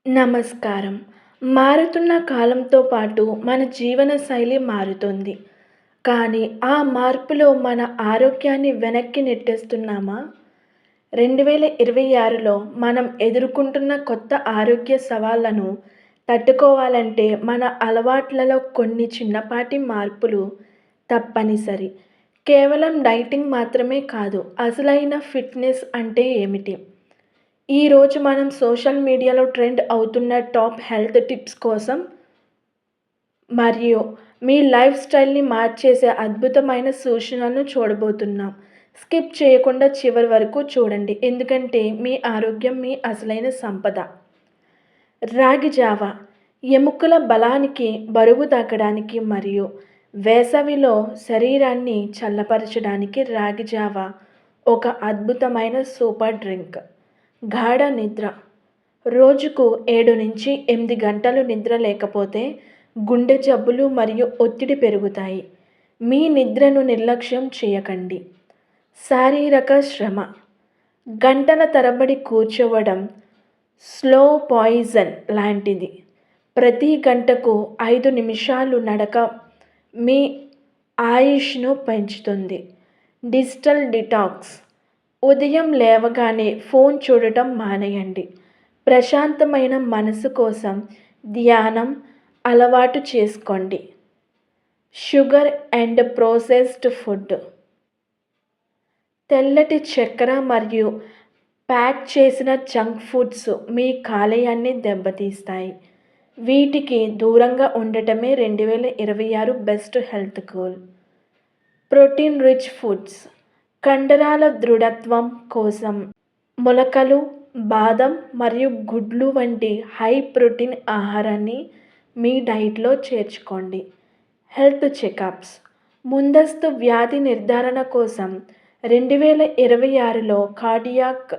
నమస్కారం. మారుతున్న కాలంతో పాటు మన జీవనశైలి మారుతోంది. కానీ ఆ మార్పులో మన ఆరోగ్యాన్ని వెనక్కి నెట్టేస్తున్నామా? 2026లో మనం ఎదుర్కొంటున్న కొత్త ఆరోగ్య సవాళ్లను తట్టుకోవాలంటే మన అలవాట్లలో కొన్ని చిన్నపాటి మార్పులు తప్పనిసరి. కేవలం డైటింగ్ మాత్రమే కాదు, అసలైన ఫిట్‌నెస్ అంటే ఏమిటి? ఈరోజు మనం సోషల్ మీడియాలో ట్రెండ్ అవుతున్న టాప్ హెల్త్ టిప్స్ కోసం మరియు మీ లైఫ్ స్టైల్‌ని మార్చేసే అద్భుతమైన సూచనలను చూడబోతున్నాం. స్కిప్ చేయకుండా చివరి వరకు చూడండి. ఎందుకంటే మీ ఆరోగ్యం మీ అసలైన సంపద. రాగి జావ ఎముకల బలానికి, బరువు తగ్గడానికి మరియు వేసవిలో శరీరాన్ని చల్లబరచడానికి రాగి జావ ఒక అద్భుతమైన సూపర్ డ్రింక్. గాఢ నిద్ర రోజుకు 7-8 గంటలు నిద్ర లేకపోతే గుండె జబ్బులు మరియు ఒత్తిడి పెరుగుతాయి. మీ నిద్రను నిర్లక్ష్యం చేయకండి. శారీరక శ్రమ గంటల తరబడి కూర్చోవడం స్లో పాయిజన్ లాంటిది. ప్రతి గంటకు 5 నిమిషాలు నడక మీ ఆయుష్ను పెంచుతుంది. డిజిటల్ డిటాక్స్ ఉదయం లేవగానే ఫోన్ చూడటం మానేయండి. ప్రశాంతమైన మనసు కోసం ధ్యానం అలవాటు చేసుకోండి. షుగర్ అండ్ ప్రాసెస్డ్ ఫుడ్ తెల్లటి చక్కెర మరియు ప్యాక్ చేసిన జంక్ ఫుడ్స్ మీ కాలేయాన్ని దెబ్బతీస్తాయి. వీటికి దూరంగా ఉండటమే 2026 best health goal. Protein rich foods కండరాల దృఢత్వం కోసం మొలకలు, బాదం మరియు గుడ్లు వంటి హై ప్రోటీన్ ఆహారాన్ని మీ డైట్లో చేర్చుకోండి. హెల్త్ చెకప్స్ ముందస్తు వ్యాధి నిర్ధారణ కోసం 2026లో కార్డియాక్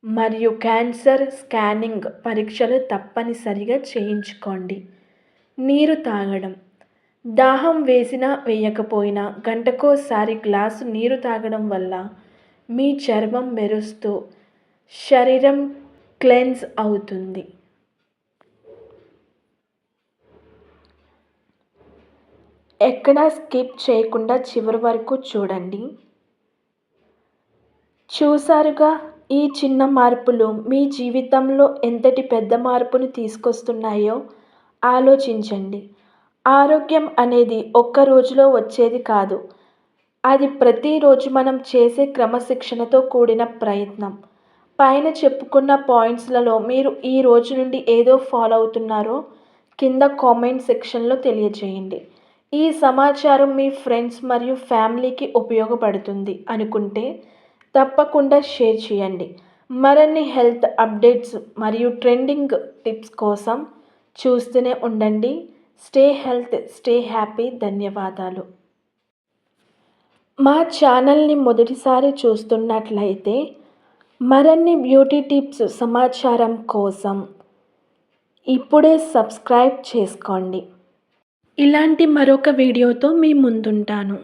మరియు క్యాన్సర్ స్కానింగ్ పరీక్షలు తప్పనిసరిగా చేయించుకోండి. నీరు తాగడం దాహం వేసినా వేయకపోయినా గంటకోసారి గ్లాసు నీరు తాగడం వల్ల మీ చర్మం మెరుస్తూ శరీరం క్లెన్స్ అవుతుంది. ఎక్కడా స్కిప్ చేయకుండా చివరి వరకు చూడండి. చూసారుగా, ఈ చిన్న మార్పులు మీ జీవితంలో ఎంతటి పెద్ద మార్పును తీసుకొస్తున్నాయో ఆలోచించండి. ఆరోగ్యం అనేది ఒక్క రోజులో వచ్చేది కాదు. అది ప్రతిరోజు మనం చేసే క్రమశిక్షణతో కూడిన ప్రయత్నం. పైన చెప్పుకున్న పాయింట్స్లలో మీరు ఈ రోజు నుండి ఏదో ఫాలో అవుతున్నారో కింద కామెంట్ సెక్షన్లో తెలియజేయండి. ఈ సమాచారం మీ ఫ్రెండ్స్ మరియు ఫ్యామిలీకి ఉపయోగపడుతుంది అనుకుంటే తప్పకుండా షేర్ చేయండి. మరిన్ని హెల్త్ అప్డేట్స్ మరియు ట్రెండింగ్ టిప్స్ కోసం చూస్తూనే ఉండండి. Stay health, stay happy. ధన్యవాదాలు. మా ఛానల్ని మొదటిసారి చూస్తున్నట్లయితే మరిన్ని బ్యూటీ టిప్స్ సమాచారం కోసం ఇప్పుడే సబ్స్క్రైబ్ చేసుకోండి. ఇలాంటి మరొక వీడియోతో మీ ముందుంటాను.